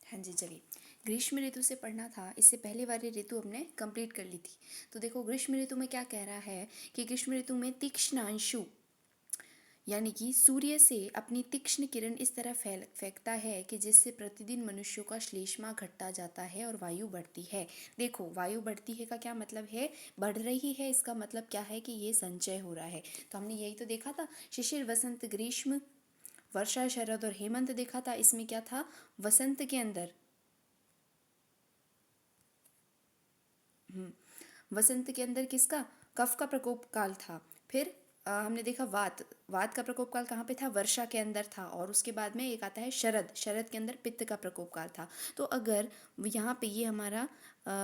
हाँ जी, चलिए। ग्रीष्म ऋतु से पढ़ना था, इससे पहले वाली ऋतु हमने कंप्लीट कर ली थी। तो देखो ग्रीष्म ऋतु में क्या कह रहा है कि ग्रीष्म ऋतु में तीक्ष्ण अंशु यानी कि सूर्य से अपनी तीक्ष्ण किरण इस तरह फेंकता है कि जिससे प्रतिदिन मनुष्यों का श्लेष्मा घटता जाता है और वायु बढ़ती है। देखो वायु बढ़ती है का क्या मतलब है, बढ़ रही है, इसका मतलब क्या है कि ये संचय हो रहा है। तो हमने यही तो देखा था, शिशिर वसंत ग्रीष्म वर्षा शरद और हेमंत देखा था। इसमें क्या था, वसंत के अंदर वसंत के अंदर किसका, कफ का प्रकोप काल था। फिर हमने देखा वात, वात का प्रकोप काल कहाँ पे था, वर्षा के अंदर था। और उसके बाद में एक आता है शरद, शरद के अंदर पित्त का प्रकोप काल था। तो अगर यहाँ पे ये हमारा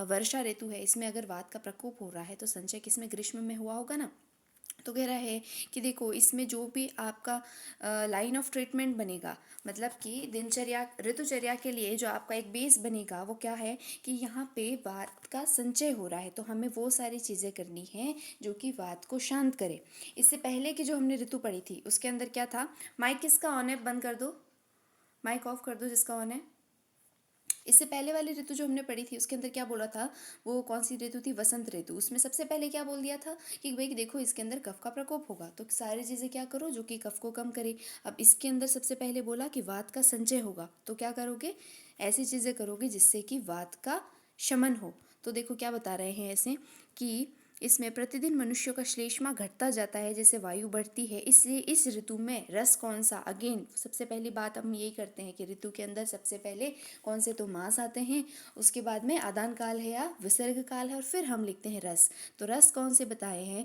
वर्षा ऋतु है, इसमें अगर वात का प्रकोप हो रहा है तो संचय किसमें, ग्रीष्म में हुआ होगा ना। तो कह रहा है कि देखो इसमें जो भी आपका लाइन ऑफ ट्रीटमेंट बनेगा, मतलब कि दिनचर्या ऋतुचर्या के लिए जो आपका एक बेस बनेगा वो क्या है कि यहाँ पे वात का संचय हो रहा है, तो हमें वो सारी चीज़ें करनी है जो कि वात को शांत करे। इससे पहले की जो हमने ऋतु पढ़ी थी उसके अंदर क्या था, माइक किसका ऑन है, बंद कर दो, माइक ऑफ कर दो जिसका ऑन है। इससे पहले वाली ऋतु जो हमने पढ़ी थी उसके अंदर क्या बोला था, वो कौन सी ऋतु थी, वसंत ऋतु। उसमें सबसे पहले क्या बोल दिया था कि भाई देखो इसके अंदर कफ का प्रकोप होगा, तो सारी चीज़ें क्या करो जो कि कफ को कम करे। अब इसके अंदर सबसे पहले बोला कि वात का संचय होगा, तो क्या करोगे, ऐसी चीज़ें करोगे जिससे कि वात का शमन हो। तो देखो क्या बता रहे हैं ऐसे कि इसमें प्रतिदिन मनुष्यों का श्लेष्मा घटता जाता है जैसे वायु बढ़ती है, इसलिए इस ऋतु में रस कौन सा, अगेन सबसे पहली बात हम यही करते हैं कि ऋतु के अंदर सबसे पहले कौन से तो मास आते हैं, उसके बाद में आदान काल है या विसर्ग काल है, और फिर हम लिखते हैं रस। तो रस कौन से बताए हैं,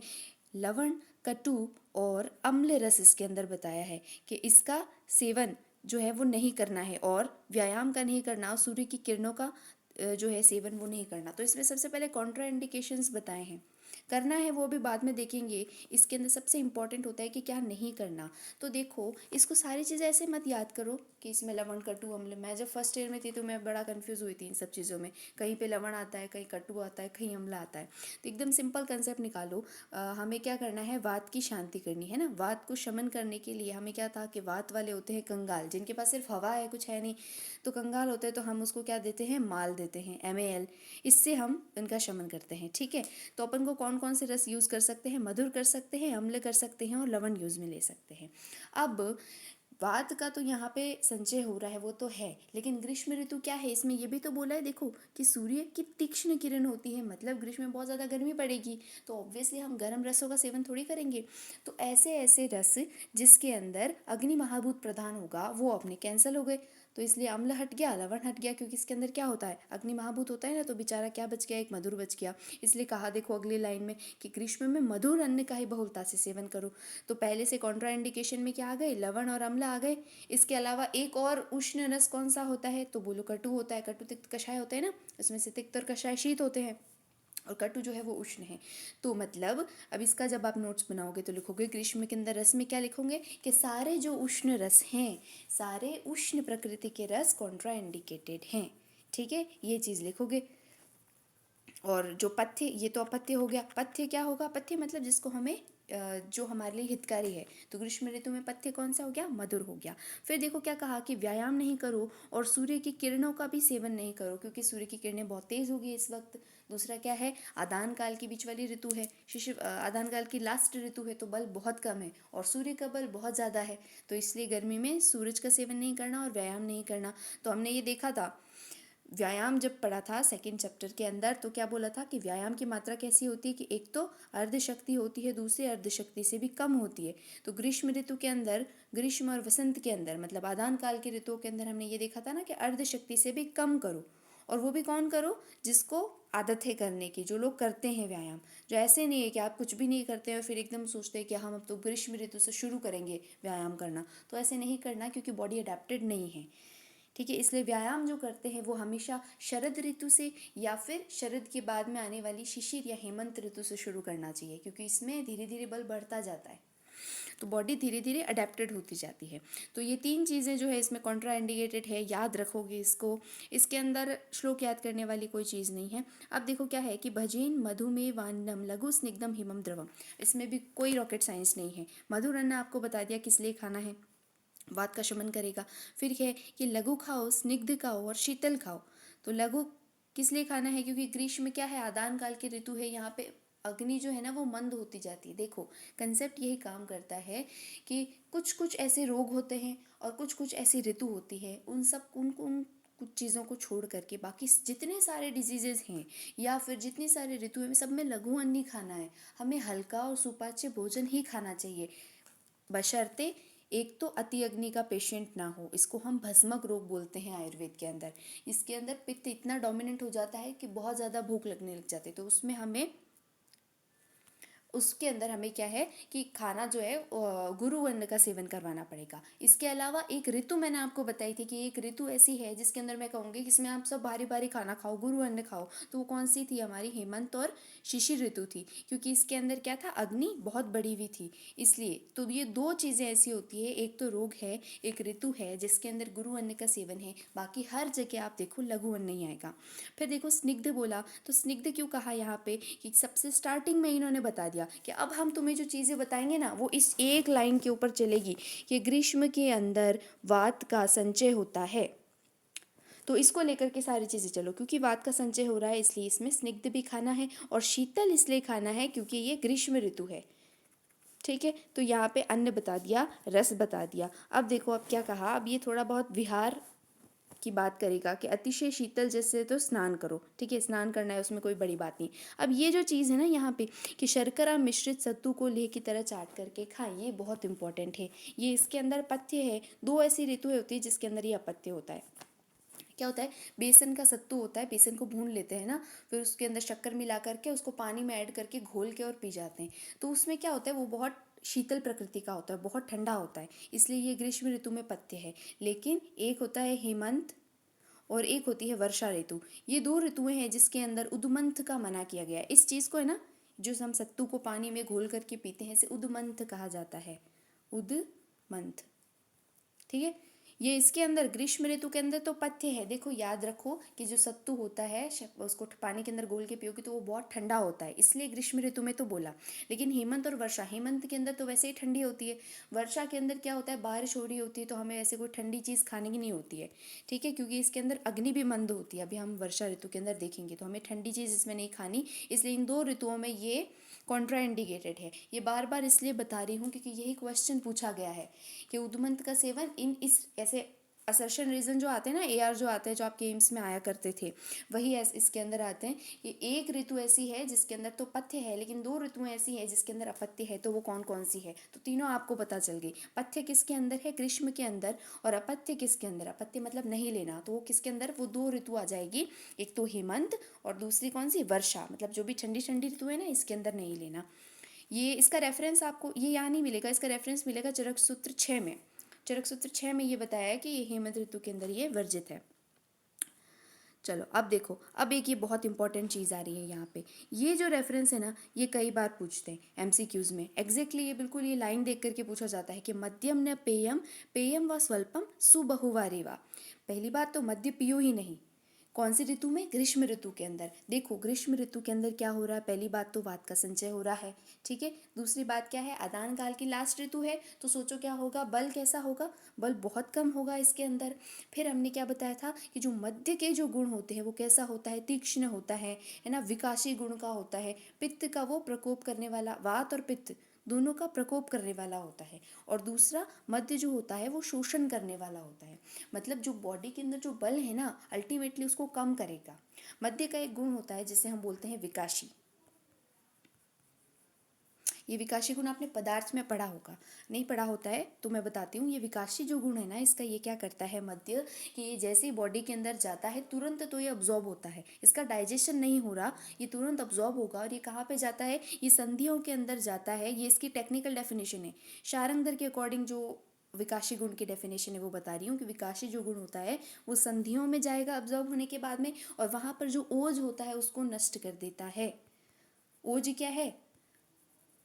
लवण, कटु और अम्ल रस इसके अंदर बताया है कि इसका सेवन जो है वो नहीं करना है, और व्यायाम का नहीं करना, और सूर्य की किरणों का जो है सेवन वो नहीं करना। तो इसमें सबसे पहले कॉन्ट्रा इंडिकेशंस बताए हैं, करना है वो भी बाद में देखेंगे। इसके अंदर सबसे इम्पॉर्टेंट होता है कि क्या नहीं करना। तो देखो इसको सारी चीज़ें ऐसे मत याद करो कि इसमें लवण कटु अम्ल, मैं जब फर्स्ट ईयर में थी तो मैं बड़ा कंफ्यूज हुई थी इन सब चीज़ों में, कहीं पे लवण आता है, कहीं कटु आता है, कहीं अम्ल आता है। तो एकदम सिंपल कंसेप्ट निकालो, हमें क्या करना है, वात की शांति करनी है ना। वात को शमन करने के लिए हमें क्या था कि वात वाले होते हैं कंगाल, जिनके पास सिर्फ हवा है कुछ है नहीं, तो कंगाल होते हैं, तो हम उसको क्या देते हैं, माल देते हैं, MAL, इससे हम इनका शमन करते हैं। ठीक है, तो अपन को कौन कौन से रस यूज़ कर सकते हैं, मधुर कर सकते हैं, अम्ल कर सकते हैं और लवण यूज़ में ले सकते हैं। अब वात का तो यहाँ पे संचय हो रहा है वो तो है, लेकिन ग्रीष्म ऋतु क्या है, इसमें ये भी तो बोला है देखो कि सूर्य की तीक्ष्ण किरण होती है, मतलब ग्रीष्म में बहुत ज़्यादा गर्मी पड़ेगी, तो ऑब्वियसली हम गर्म रसों का सेवन थोड़ी करेंगे। तो ऐसे ऐसे रस जिसके अंदर अग्नि महाभूत प्रधान होगा वो अपने कैंसिल हो गए। तो इसलिए अम्ल हट गया, लवण हट गया, क्योंकि इसके अंदर क्या होता है, अग्नि महाभूत होता है ना, तो बेचारा क्या बच गया, एक मधुर बच गया। इसलिए कहा देखो अगली लाइन में कि ग्रीष्म में मधुर अन्न का ही बहुलता से सेवन करो। तो पहले से कॉन्ट्रा इंडिकेशन में क्या आ गए, लवण और अम्ल आ गए। इसके अलावा एक और उष्ण रस कौन सा होता है, तो बोलो कटु होता है, कटु तिक्त कषाय होते हैं ना, उसमें से तिक्त और कषाय शीत होते हैं, और कटु जो है वो उष्ण है। तो मतलब अब इसका जब आप नोट्स बनाओगे तो लिखोगे ग्रीष्म के अंदर रस में क्या लिखोगे कि सारे जो उष्ण रस हैं, सारे उष्ण प्रकृति के रस कॉन्ट्रा इंडिकेटेड हैं। ठीक है, ये चीज़ लिखोगे। और जो पथ्य, ये तो अपथ्य हो गया, पथ्य क्या होगा, पथ्य मतलब जिसको हमें जो हमारे लिए हितकारी है। तो ग्रीष्म ऋतु में पथ्य कौन सा हो गया, मधुर हो गया। फिर देखो क्या कहा कि व्यायाम नहीं करो और सूर्य की किरणों का भी सेवन नहीं करो, क्योंकि सूर्य की किरणें बहुत तेज़ होगी इस वक्त। दूसरा क्या है, आदान काल की बीच वाली ऋतु है, शिशिर आदान काल की लास्ट ऋतु है, तो बल बहुत कम है और सूर्य का बल बहुत ज़्यादा है, तो इसलिए गर्मी में सूरज का सेवन नहीं करना और व्यायाम नहीं करना। तो हमने ये देखा था, व्यायाम जब पढ़ा था सेकंड चैप्टर के अंदर, तो क्या बोला था कि व्यायाम की मात्रा कैसी होती है कि एक तो अर्धशक्ति होती है, दूसरी अर्धशक्ति से भी कम होती है। तो ग्रीष्म ऋतु के अंदर, ग्रीष्म और वसंत के अंदर, मतलब आदान काल की ऋतुओं के अंदर हमने ये देखा था ना कि अर्धशक्ति से भी कम करो। और वो भी कौन करो, जिसको आदत है करने की, जो लोग करते हैं व्यायाम। जो ऐसे नहीं है कि आप कुछ भी नहीं करते हैं और फिर एकदम सोचते हैं कि हम अब तो ग्रीष्म ऋतु से शुरू करेंगे व्यायाम करना, तो ऐसे नहीं करना, क्योंकि बॉडी अडेप्टेड नहीं है। ठीक है, इसलिए व्यायाम जो करते हैं वो हमेशा शरद ऋतु से या फिर शरद के बाद में आने वाली शिशिर या हेमंत ऋतु से शुरू करना चाहिए, क्योंकि इसमें धीरे धीरे बल बढ़ता जाता है, तो बॉडी धीरे धीरे अडेप्टेड होती जाती है। तो ये तीन चीज़ें जो है इसमें कॉन्ट्रा इंडिकेटेड है, याद रखोगे इसको। इसके अंदर श्लोक याद करने वाली कोई चीज़ नहीं है। अब देखो क्या है कि भजेन मधुमेह वान्नम लघु स्निग्धम हिमम द्रवम, इसमें भी कोई रॉकेट साइंस नहीं है। मधुर अन्न आपको बता दिया किस लिए खाना है, वात का शमन करेगा। फिर है कि लघु खाओ, स्निग्ध खाओ और शीतल खाओ। तो लघु किस लिए खाना है, क्योंकि ग्रीष्म में क्या है, आदान काल की ऋतु है, यहाँ पे अग्नि जो है ना वो मंद होती जाती है। देखो कंसेप्ट यही काम करता है कि कुछ कुछ ऐसे रोग होते हैं और कुछ कुछ ऐसी ऋतु होती है, उन सब उन कुछ चीज़ों को छोड़ करके बाकी जितने सारे डिजीजेज हैं या फिर जितनी सारी ऋतु हैं सब में लघु अन्न ही खाना है। हमें हल्का और सुपाच्य भोजन ही खाना चाहिए, बशर्ते एक तो अति अग्नि का पेशेंट ना हो। इसको हम भस्मक रोग बोलते हैं आयुर्वेद के अंदर। इसके अंदर पित्त इतना डोमिनेंट हो जाता है कि बहुत ज़्यादा भूख लगने लग जाती है, तो उसमें हमें उसके अंदर हमें क्या है कि खाना जो है गुरु अन्न का सेवन करवाना पड़ेगा। इसके अलावा एक ऋतु मैंने आपको बताई थी कि एक ऋतु ऐसी है जिसके अंदर मैं कहूँगी कि इसमें आप सब भारी भारी खाना खाओ, गुरु अन्न खाओ। तो वो कौन सी थी, हमारी हेमंत और शिशिर ऋतु थी, क्योंकि इसके अंदर क्या था, अग्नि बहुत बढ़ी हुई थी। इसलिए तो ये दो चीज़ें ऐसी होती है, एक तो रोग है, एक ऋतु है जिसके अंदर गुरु अन्न का सेवन है। बाकी हर जगह आप देखो लघु अन्न नहीं आएगा। फिर देखो स्निग्ध बोला, तो स्निग्ध क्यों कहा यहाँ पे, कि सबसे स्टार्टिंग में इन्होंने बता दिया कि अब हम तुम्हें जो चीज़ें बताएंगे ना वो इस एक लाइन के ऊपर चलेगी कि ग्रीष्म के अंदर वात का संचय होता है। तो इसको लेकर के सारी चीज़ें चलो, क्योंकि वात का संचय हो रहा है इसलिए इसमें स्निग्ध भी खाना है, और शीतल इसलिए खाना है क्योंकि ये ग्रीष्म ऋतु है। ठीक है, तो यहाँ पे अन्न बता दिया, रस बता दिया। अब देखो अब क्या कहा, अब ये थोड़ा बहुत विहार की बात करेगा कि अतिशय शीतल जैसे तो स्नान करो। ठीक है, स्नान करना है, उसमें कोई बड़ी बात नहीं। अब ये जो चीज़ है ना यहाँ पे कि शर्करा मिश्रित सत्तू को लेह की तरह चाट करके खाएं, ये बहुत इंपॉर्टेंट है। ये इसके अंदर पथ्य है। दो ऐसी ऋतु होती है जिसके अंदर ये अपत्य होता है। क्या होता है, बेसन का सत्तू होता है, बेसन को भून लेते हैं ना, फिर उसके अंदर शक्कर मिला करके उसको पानी में ऐड करके घोल के और पी जाते हैं। तो उसमें क्या होता है, वो बहुत शीतल प्रकृति का होता है, बहुत ठंडा होता है, इसलिए ये ग्रीष्म ऋतु में पथ्य है। लेकिन एक होता है हेमंत और एक होती है वर्षा ऋतु। ये दो ऋतुएं हैं जिसके अंदर उद्मंथ का मना किया गया है। इस चीज़ को है ना, जो हम सत्तू को पानी में घोल करके पीते हैं, इसे उद्मंथ कहा जाता है, उद्मंथ। ठीक है, ये इसके अंदर ग्रीष्म ऋतु के अंदर तो पथ्य है। देखो याद रखो कि जो सत्तू होता है उसको पानी के अंदर घोल के पियोगे तो वो बहुत ठंडा होता है, इसलिए ग्रीष्म ऋतु में तो बोला। लेकिन हेमंत और वर्षा, हेमंत के अंदर तो वैसे ही ठंडी होती है, वर्षा के अंदर क्या होता है, बारिश हो रही होती है, तो हमें ऐसे कोई ठंडी चीज़ खाने की नहीं होती है। ठीक है, क्योंकि इसके अंदर अग्नि भी मंद होती है। अभी हम वर्षा ऋतु के अंदर देखेंगे तो हमें ठंडी चीज़ इसमें नहीं खानी, इसलिए इन दो ऋतुओं में ये कॉन्ट्राइंडिकेटेड है। ये बार बार इसलिए बता रही हूँ क्योंकि यही क्वेश्चन पूछा गया है कि उद्मंत का सेवन इन इस ऐसे असर्शन रीजन जो आते हैं ना, एआर जो आते हैं, जो आपके एम्स में आया करते थे, वही इसके अंदर आते हैं। ये एक ऋतु ऐसी है जिसके अंदर तो पथ्य है, लेकिन दो ऋतुएं ऐसी है जिसके अंदर अपत्य है। तो वो कौन कौन सी है, तो तीनों आपको पता चल गई। पथ्य किसके अंदर है, ग्रीष्म के अंदर, और अपत्य किसके अंदर, अपत्य मतलब नहीं लेना, तो वो किसके अंदर, वो दो ऋतु आ जाएगी, एक तो हेमंत और दूसरी कौन सी, वर्षा, मतलब जो भी ठंडी ठंडी ऋतु है ना, इसके अंदर नहीं लेना। ये इसका रेफरेंस आपको ये यहाँ नहीं मिलेगा, इसका रेफरेंस मिलेगा चरक सूत्र 6 में। चरक सूत्र 6 में ये बताया है कि ये हेमंत ऋतु के अंदर ये वर्जित है। चलो अब देखो, अब एक ये बहुत इंपॉर्टेंट चीज़ आ रही है यहाँ पे। ये जो रेफरेंस है ना, ये कई बार पूछते हैं एमसीक्यूज में। एग्जैक्टली ये बिल्कुल ये लाइन देख करके पूछा जाता है कि मध्यम न पेयम, पेयम व स्वल्पम सुबहुवारे वा। पहली बात तो मध्य पियो ही नहीं, कौन सी ऋतु में, ग्रीष्म ऋतु के अंदर। देखो ग्रीष्म ऋतु के अंदर क्या हो रहा है, पहली बात तो वात का संचय हो रहा है। ठीक है, दूसरी बात क्या है, आदान काल की लास्ट ऋतु है, तो सोचो क्या होगा, बल कैसा होगा, बल बहुत कम होगा इसके अंदर। फिर हमने क्या बताया था कि जो मध्य के जो गुण होते हैं वो कैसा होता है, तीक्ष्ण होता है ना, विकासी गुण का होता है, पित्त का वो प्रकोप करने वाला, वात और पित्त दोनों का प्रकोप करने वाला होता है। और दूसरा मध्य जो होता है वो शोषण करने वाला होता है, मतलब जो बॉडी के अंदर जो बल है ना, अल्टीमेटली उसको कम करेगा। मध्य का एक गुण होता है जिसे हम बोलते हैं विकासी। ये विकासी गुण आपने पदार्थ में पढ़ा होगा, नहीं पढ़ा होता है तो मैं बताती हूँ। ये विकासी जो गुण है ना इसका, ये क्या करता है मध्य, कि ये जैसे ही बॉडी के अंदर जाता है तुरंत तो ये अब्जॉर्ब होता है, इसका डाइजेशन नहीं हो रहा, ये तुरंत अब्जॉर्ब होगा। और ये कहाँ पे जाता है, ये संधियों के अंदर जाता है। ये इसकी टेक्निकल डेफिनेशन है, शारंगधर के अकॉर्डिंग जो विकासी गुण की डेफिनेशन है वो बता रही हूँ कि विकासी जो गुण होता है वो संधियों में जाएगा अब्जॉर्ब होने के बाद में, और वहाँ पर जो ओज होता है उसको नष्ट कर देता है। ओज क्या है,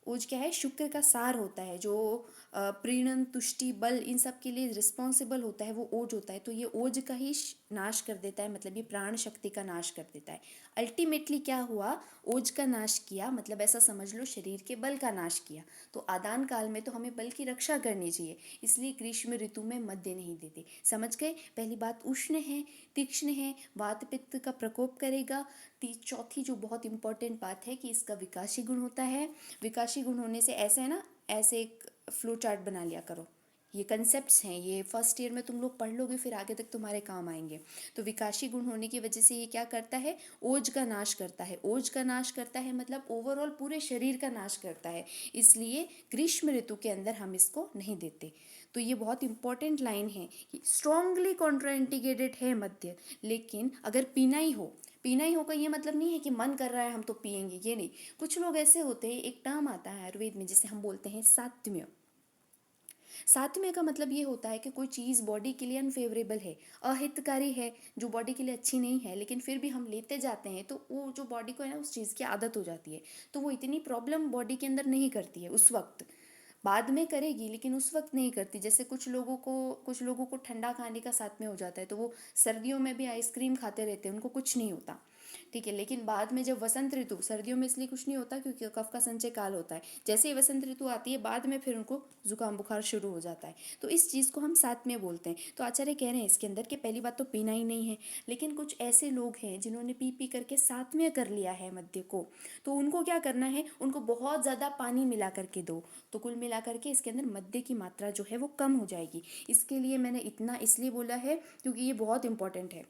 ओज क्या है, शुक्र का सार होता है, जो प्रीणन, तुष्टि, बल, इन सब के लिए रिस्पॉन्सिबल होता है, वो ओज होता है। तो ये ओज का ही नाश कर देता है, मतलब ये प्राण शक्ति का नाश कर देता है। अल्टीमेटली क्या हुआ, ओज का नाश किया, मतलब ऐसा समझ लो शरीर के बल का नाश किया। तो आदान काल में तो हमें बल की रक्षा करनी चाहिए, इसलिए ग्रीष्म ऋतु में मध्य नहीं देते। समझ गए? पहली बात उष्ण है, तीक्ष्ण है, वात पित्त का प्रकोप करेगा। चौथी जो बहुत इंपॉर्टेंट बात है कि इसका विकासी गुण होता है। विकासी गुण होने से ऐसे है ना, ऐसे एक फ्लो चार्ट बना लिया करो। ये कंसेप्ट्स हैं, ये फर्स्ट ईयर में तुम लोग पढ़ लोगे, फिर आगे तक तुम्हारे काम आएंगे। तो विकासी गुण होने की वजह से ये क्या करता है, ओज का नाश करता है। ओज का नाश करता है मतलब ओवरऑल पूरे शरीर का नाश करता है, इसलिए ग्रीष्म ऋतु के अंदर हम इसको नहीं देते। तो ये बहुत इंपॉर्टेंट लाइन है कि स्ट्रांगली कॉन्ट्राइंडिकेटेड है मद्य, लेकिन अगर पीना ही होगा ये मतलब नहीं है कि मन कर रहा है हम तो पियेंगे, ये नहीं। कुछ लोग ऐसे होते हैं, एक टर्म आता है आयुर्वेद में जिसे हम बोलते हैं सात्म्य। सात्म्य का मतलब ये होता है कि कोई चीज़ बॉडी के लिए अनफेवरेबल है, अहितकारी है, जो बॉडी के लिए अच्छी नहीं है, लेकिन फिर भी हम लेते जाते हैं, तो वो जो बॉडी को है ना, उस चीज़ की आदत हो जाती है। तो वो इतनी प्रॉब्लम बॉडी के अंदर नहीं करती है उस वक्त, बाद में करेगी लेकिन उस वक्त नहीं करती। जैसे कुछ लोगों को ठंडा खाने का साथ में हो जाता है, तो वो सर्दियों में भी आइसक्रीम खाते रहते हैं, उनको कुछ नहीं होता, ठीक है। लेकिन बाद में जब वसंत ऋतु, सर्दियों में इसलिए कुछ नहीं होता क्योंकि कफ का संचय काल होता है, जैसे ही वसंत ऋतु आती है बाद में फिर उनको जुकाम बुखार शुरू हो जाता है। तो इस चीज़ को हम साथ में बोलते हैं। तो आचार्य कह रहे हैं इसके अंदर कि पहली बात तो पीना ही नहीं है, लेकिन कुछ ऐसे लोग हैं जिन्होंने पी पी करके साथ में कर लिया है मद्य को, तो उनको क्या करना है, उनको बहुत ज़्यादा पानी मिला करके दो। तो कुल मिला करके इसके अंदर मद्य की मात्रा जो है वो कम हो जाएगी। इसके लिए मैंने इतना इसलिए बोला है क्योंकि ये बहुत इंपॉर्टेंट है।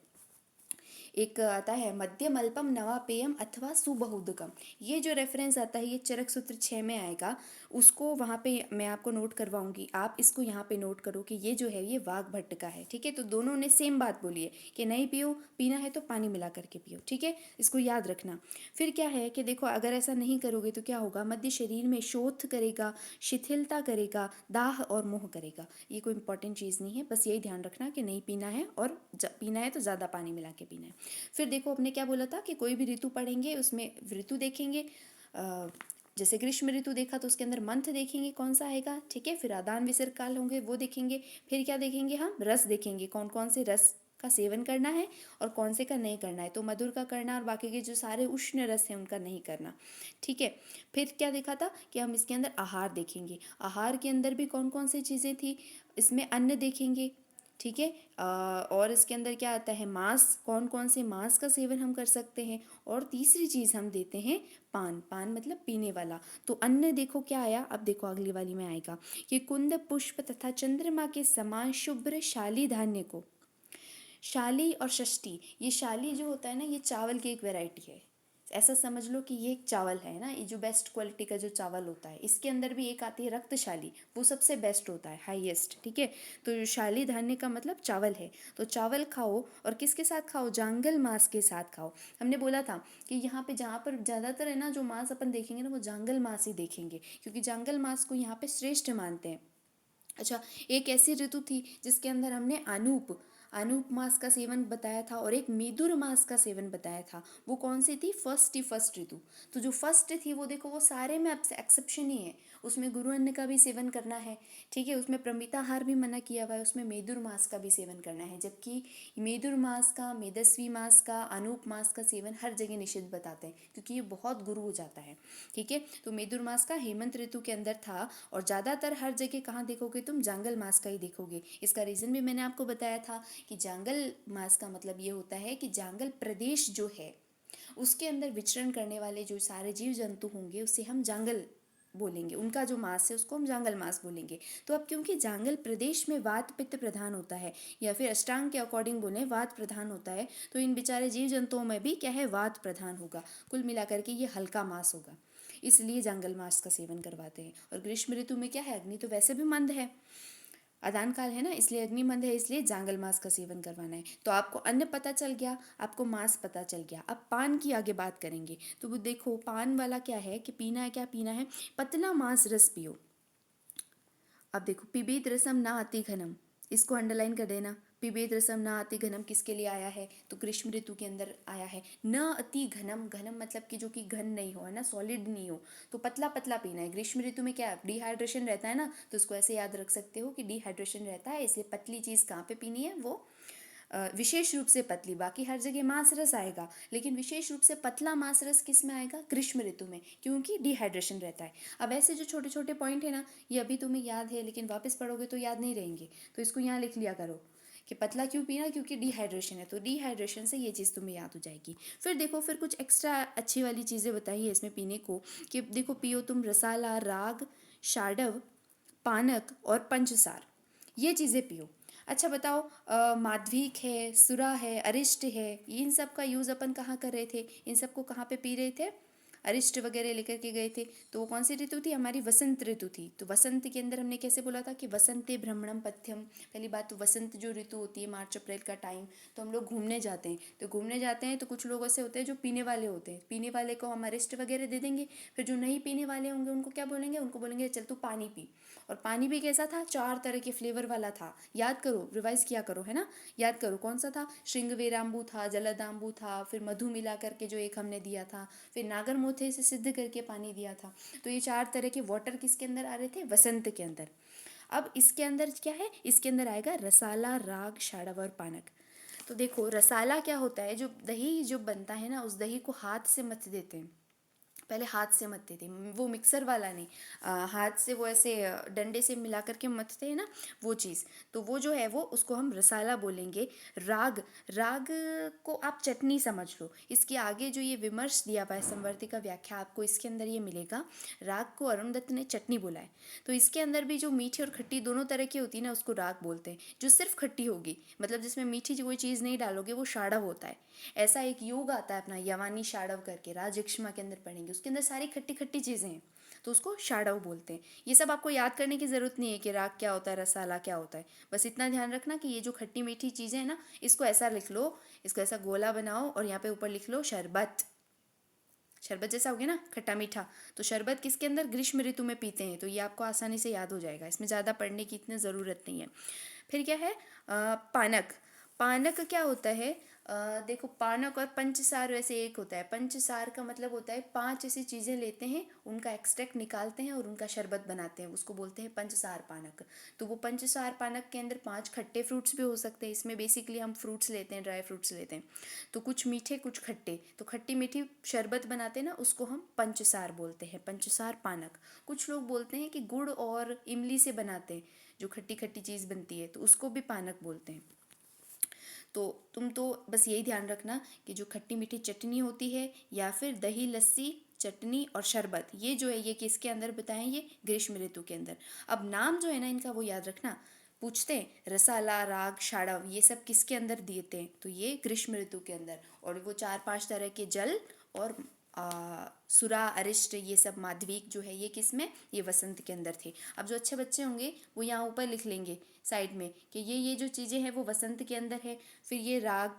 एक आता है मध्यम अल्पम नवापेयम अथवा सुबहुदकम, ये जो रेफरेंस आता है ये चरक सूत्र 6 में आएगा। उसको वहाँ पे मैं आपको नोट करवाऊंगी, आप इसको यहाँ पे नोट करो कि ये जो है ये वाघभट्ट का है, ठीक है। तो दोनों ने सेम बात बोली है कि नहीं पियो, पीना है तो पानी मिला करके पियो, ठीक है, इसको याद रखना। फिर क्या है कि देखो, अगर ऐसा नहीं करोगे तो क्या होगा, मध्य शरीर में शोथ करेगा, शिथिलता करेगा, दाह और मोह करेगा। ये कोई इंपॉर्टेंट चीज़ नहीं है, बस यही ध्यान रखना कि नहीं पीना है, और पीना है तो ज़्यादा पानी मिला के पीना है। फिर देखो, अपने क्या बोला था कि कोई भी ऋतु पढ़ेंगे उसमें ऋतु देखेंगे। जैसे ग्रीष्म ऋतु देखा तो उसके अंदर मंथ देखेंगे कौन सा आएगा, ठीक है। फिर आदान विसर्ग काल होंगे वो देखेंगे। फिर क्या देखेंगे, हम रस देखेंगे, कौन कौन से रस का सेवन करना है और कौन से का नहीं करना है। तो मधुर का करना और बाकी के जो सारे उष्ण रस हैं उनका नहीं करना, ठीक है। फिर क्या देखा था कि हम इसके अंदर आहार देखेंगे। आहार के अंदर भी कौन कौन सी चीज़ें थी, इसमें अन्न देखेंगे, ठीक है। और इसके अंदर क्या आता है, मांस, कौन कौन से मांस का सेवन हम कर सकते हैं। और तीसरी चीज़ हम देते हैं पान। पान मतलब पीने वाला। तो अन्न देखो क्या आया, अब देखो अगली वाली में आएगा कि कुंद पुष्प तथा चंद्रमा के समान शुभ्र शाली धान्य को, शाली और षष्ठी, ये शाली जो होता है ना, ये चावल की एक वैरायटी है। ऐसा समझ लो कि ये एक चावल है ना, ये जो बेस्ट क्वालिटी का जो चावल होता है, इसके अंदर भी एक आती है रक्तशाली, वो सबसे बेस्ट होता है, हाईएस्ट, ठीक है। तो शाली धान्य का मतलब चावल है। तो चावल खाओ, और किसके साथ खाओ, जांगल मांस के साथ खाओ। हमने बोला था कि यहाँ पे जहाँ पर ज़्यादातर है ना जो मांस अपन देखेंगे ना, वो जांगल मांस ही देखेंगे, क्योंकि जांगल मांस को यहाँ पे श्रेष्ठ मानते हैं। अच्छा, एक ऐसी ऋतु थी जिसके अंदर हमने अनूप मास का सेवन बताया था और एक मेदुर मास का सेवन बताया था। वो कौन सी थी, फर्स्ट ऋतु। तो जो फर्स्ट थी वो देखो, वो सारे में एक्सेप्शन ही है, उसमें गुरु अन्न का भी सेवन करना है, ठीक है। उसमें प्रमिताहार भी मना किया हुआ है, उसमें मेदुर मास का भी सेवन करना है। जबकि मेदुर मास का, मेदस्वी मास का, अनूप मास का सेवन हर जगह निषिद्ध बताते हैं, क्योंकि ये बहुत गुरु हो जाता है, ठीक है। तो मेदुर मास का हेमंत ऋतु के अंदर था, और ज़्यादातर हर जगह कहाँ देखोगे तुम, जांगल मास का ही देखोगे। इसका रीज़न भी मैंने आपको बताया था कि जांगल मास का मतलब ये होता है कि जांगल प्रदेश जो है उसके अंदर विचरण करने वाले जो सारे जीव जंतु होंगे उसे हम जांगल बोलेंगे, उनका जो मास है उसको हम जांगल मास बोलेंगे। तो अब क्योंकि जांगल प्रदेश में वात पित्त प्रधान होता है, या फिर अष्टांग के अकॉर्डिंग बोले वात प्रधान होता है, तो इन बेचारे जीव जंतुओं में भी क्या है, वात प्रधान होगा। कुल मिलाकर के ये हल्का मास होगा, इसलिए जांगल मास का सेवन करवाते हैं। और ग्रीष्म ऋतु में क्या है, अग्नि तो वैसे भी मंद है, अदान काल है ना, इसलिए अग्निमंद है, इसलिए जांगल मास का सेवन करवाना है। तो आपको अन्न पता चल गया, आपको मास पता चल गया। अब पान की आगे बात करेंगे। तो वो देखो, पान वाला क्या है कि पीना है, क्या पीना है, पतला मांस रस पियो। अब देखो, पिबीत रसम ना अति घनम, इसको अंडरलाइन कर देना। पिबेत रसम न अति घनम किसके लिए आया है, तो ग्रीष्म ऋतु के अंदर आया है। न अति घनम, घनम मतलब कि जो कि घन नहीं हो, है ना, सॉलिड नहीं हो, तो पतला पतला पीना है। ग्रीष्म ऋतु में क्या डिहाइड्रेशन रहता है ना, तो उसको ऐसे याद रख सकते हो कि डिहाइड्रेशन रहता है, इसलिए पतली चीज़ कहाँ पे पीनी है, वो विशेष रूप से पतली। बाकी हर जगह मांस रस आएगा, लेकिन विशेष रूप से पतला मांस रस किस में आएगा, ग्रीष्म ऋतु में, क्योंकि डिहाइड्रेशन रहता है। अब ऐसे जो छोटे छोटे पॉइंट है ना, ये अभी तुम्हें याद है, लेकिन वापस पढ़ोगे तो याद नहीं रहेंगे, तो इसको यहाँ लिख लिया करो कि पतला क्यों पीना, क्योंकि डिहाइड्रेशन है, तो डिहाइड्रेशन से ये चीज़ तुम्हें याद हो जाएगी। फिर देखो, फिर कुछ एक्स्ट्रा अच्छी वाली चीज़ें बताई है इसमें पीने को, कि देखो पियो तुम रसाला, राग, शाडव, पानक और पंचसार, ये चीज़ें पियो। अच्छा बताओ, माध्विक है, सुरा है, अरिष्ट है, इन सब का यूज़ अपन कहाँ कर रहे थे, इन सब को कहाँ पे पी रहे थे, अरिष्ट वगैरह लेकर के गए थे। तो वो कौन सी ऋतु थी, हमारी वसंत ऋतु थी। तो वसंत के अंदर हमने कैसे बोला था कि वसंते भ्रमणम पथ्यम। पहली बात तो वसंत जो ऋतु होती है, मार्च अप्रैल का टाइम, तो हम लोग घूमने जाते हैं। तो घूमने जाते हैं तो कुछ लोग ऐसे होते हैं जो पीने वाले होते हैं, पीने वाले को हम अरिष्ट वगैरह दे देंगे। फिर जो नहीं पीने वाले होंगे उनको क्या बोलेंगे, उनको बोलेंगे चल तू पानी पी। और पानी भी कैसा था, 4 तरह के फ्लेवर वाला था। याद करो, रिवाइज किया करो, है ना, याद करो कौन सा था, श्रृंगवेराम्बू था, जलदाम्बू था, फिर मधु मिला करके जो एक हमने दिया था, फिर नागर मोथे से सिद्ध करके पानी दिया था। तो ये 4 तरह के वाटर किसके अंदर आ रहे थे, वसंत के अंदर। अब इसके अंदर क्या है, इसके अंदर आएगा रसाला, राग, शाड़व और पानक। तो देखो रसाला क्या होता है, जो दही जो बनता है ना, उस दही को हाथ से मथ देते हैं। पहले हाथ से मथते थे, वो मिक्सर वाला नहीं, हाथ से वो ऐसे डंडे से मिला करके मथते हैं ना, वो चीज़। तो वो जो है वो उसको हम रसाला बोलेंगे। राग, राग को आप चटनी समझ लो। इसके आगे जो ये विमर्श दिया हुआ है समवर्ती का व्याख्या, आपको इसके अंदर ये मिलेगा। राग को अरुण दत्त ने चटनी बोला है। तो इसके अंदर भी जो मीठी और खट्टी दोनों तरह की होती है ना, उसको राग बोलते हैं। जो सिर्फ खट्टी होगी, मतलब जिसमें मीठी कोई चीज़ नहीं डालोगे, वो शाड़व होता है। ऐसा एक योग आता है अपना यवानी शाड़व करके, राजयक्षमा के अंदर पढ़ेंगे, उसके अंदर सारी खट्टी खट्टी चीज़ें हैं, तो उसको शाड़व बोलते हैं। ये सब आपको याद करने की ज़रूरत नहीं है कि राग क्या होता है, रसाला क्या होता है। बस इतना ध्यान रखना कि ये जो खट्टी मीठी चीज़ें हैं ना, इसको ऐसा लिख लो, इसको ऐसा गोला बनाओ और यहाँ पे ऊपर लिख लो शरबत। शरबत जैसा हो गया ना, खट्टा मीठा। तो शरबत किसके अंदर, ग्रीष्म ऋतु में पीते हैं। तो ये आपको आसानी से याद हो जाएगा, इसमें ज़्यादा पढ़ने की इतनी ज़रूरत नहीं है। फिर क्या है, पानक। पानक क्या होता है, देखो पानक और पंचसार वैसे एक होता है। पंचसार का मतलब होता है 5 ऐसी चीज़ें लेते हैं, उनका एक्सट्रैक्ट निकालते हैं और उनका शरबत बनाते हैं, उसको बोलते हैं पंचसार पानक। तो वो पंचसार पानक के अंदर 5 खट्टे फ्रूट्स भी हो सकते हैं। इसमें बेसिकली हम फ्रूट्स लेते हैं, ड्राई फ्रूट्स लेते हैं, तो कुछ मीठे कुछ खट्टे, तो खट्टी मीठी शरबत बनाते हैं ना, उसको हम पंचसार बोलते हैं, पंचसार पानक। कुछ लोग बोलते हैं कि गुड़ और इमली से बनाते हैं, जो खट्टी खट्टी चीज़ बनती है, तो उसको भी पानक बोलते हैं। तो तुम तो बस यही ध्यान रखना कि जो खट्टी मीठी चटनी होती है, या फिर दही लस्सी, चटनी और शरबत, ये जो है ये किसके अंदर बताएं, ये ग्रीष्म ऋतु के अंदर। अब नाम जो है ना इनका वो याद रखना, पूछते हैं रसाला, राग, शाड़व, ये सब किसके अंदर दिए थे, तो ये ग्रीष्म ऋतु के अंदर। और वो 4-5 तरह के जल और सुरा, अरिष्ट, ये सब माध्विक जो है ये किस में, ये वसंत के अंदर थे। अब जो अच्छे बच्चे होंगे वो यहाँ ऊपर लिख लेंगे साइड में कि ये जो चीज़ें हैं वो वसंत के अंदर है। फिर ये राग,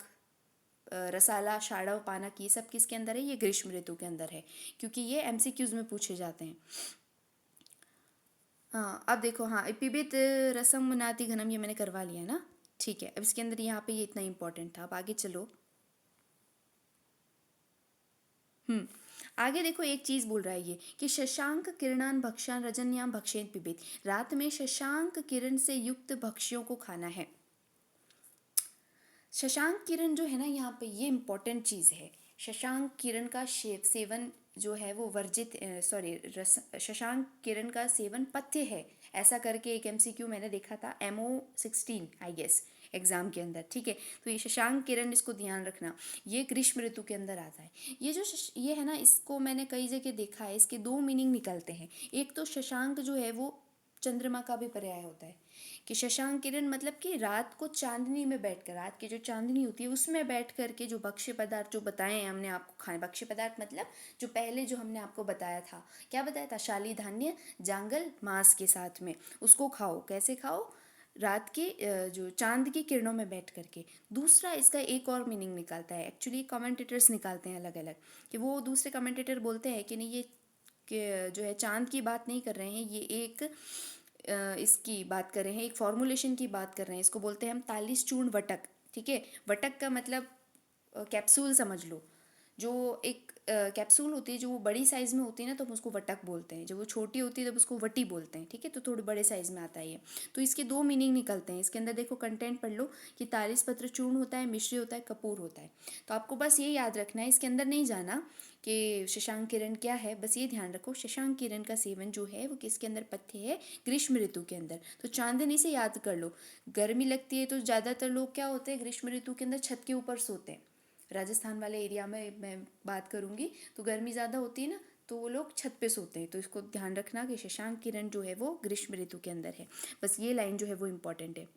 रसाला, शाड़व, पानक, ये सब किसके अंदर है, ये ग्रीष्म ऋतु के अंदर है, क्योंकि ये एमसीक्यूज में पूछे जाते हैं। हाँ अब देखो, हाँ पिबित रसम नाति घनम, ये मैंने करवा लिया है ना, ठीक है। अब इसके अंदर यहाँ पे ये इतना इंपॉर्टेंट था। अब आगे चलो। आगे देखो, एक चीज बोल रहा है ये कि शशांक किरणान भक्षान रजन्याम भक्षेन पिबेत, रात में शशांक किरण से युक्त भक्ष्यों को खाना है। शशांक किरण जो है ना, यहाँ पे ये इंपॉर्टेंट चीज़ है। शशांक किरण का सेवन जो है वो वर्जित, सॉरी, शशांक किरण का सेवन पथ्य है, ऐसा करके एक एमसीक्यू मैंने देखा था, MO16 आई गेस एग्जाम के अंदर, ठीक है। तो ये शशांक किरण, इसको ध्यान रखना, ये ग्रीष्म ऋतु के अंदर आता है। ये जो ये है ना, इसको मैंने कई जगह देखा है, इसके 2 मीनिंग निकलते हैं। एक तो शशांक जो है वो चंद्रमा का भी पर्याय होता है, कि शशांक किरण मतलब कि रात को चांदनी में बैठकर, रात की जो चांदनी होती है उसमें बैठ कर के जो भक्ष्य पदार्थ जो बताए हैं हमने आपको खाए, भक्ष्य पदार्थ मतलब जो पहले जो हमने आपको बताया था, क्या बताया था, शाली धान्य जांगल मांस के साथ में, उसको खाओ। कैसे खाओ, रात के जो चांद की किरणों में बैठ करके। दूसरा इसका एक और मीनिंग निकालता है, एक्चुअली कमेंटेटर्स निकालते हैं अलग अलग, कि वो दूसरे कमेंटेटर बोलते हैं कि नहीं, ये कि जो है चांद की बात नहीं कर रहे हैं, ये एक इसकी बात कर रहे हैं, एक फॉर्मुलेशन की बात कर रहे हैं, इसको बोलते हैं हम तालिस चूर्ण वटक। ठीक है, वटक का मतलब कैप्सूल समझ लो। जो एक कैप्सूल होती है, जो वो बड़ी साइज़ में होती है ना, तो हम उसको वटक बोलते हैं। जब वो छोटी होती है तब उसको वटी बोलते हैं। ठीक है, तो थोड़े बड़े साइज़ में आता है ये। तो इसके दो मीनिंग निकलते हैं। इसके अंदर देखो कंटेंट पढ़ लो कि तारिस पत्र चूर्ण होता है, मिश्री होता है, कपूर होता है। तो आपको बस ये याद रखना है, इसके अंदर नहीं जाना कि शशांक किरण क्या है। बस ये ध्यान रखो, शशांक किरण का सेवन जो है वो किसके अंदर पथ्य है, ग्रीष्म ऋतु के अंदर। तो चांदनी से याद कर लो। गर्मी लगती है तो ज़्यादातर लोग क्या होते हैं, ग्रीष्म ऋतु के अंदर छत के ऊपर सोते हैं। राजस्थान वाले एरिया में मैं बात करूँगी तो गर्मी ज़्यादा होती है ना, तो वो लोग छत पे सोते हैं। तो इसको ध्यान रखना कि शशांक किरण जो है वो ग्रीष्म ऋतु के अंदर है। बस ये लाइन जो है वो इम्पॉर्टेंट है।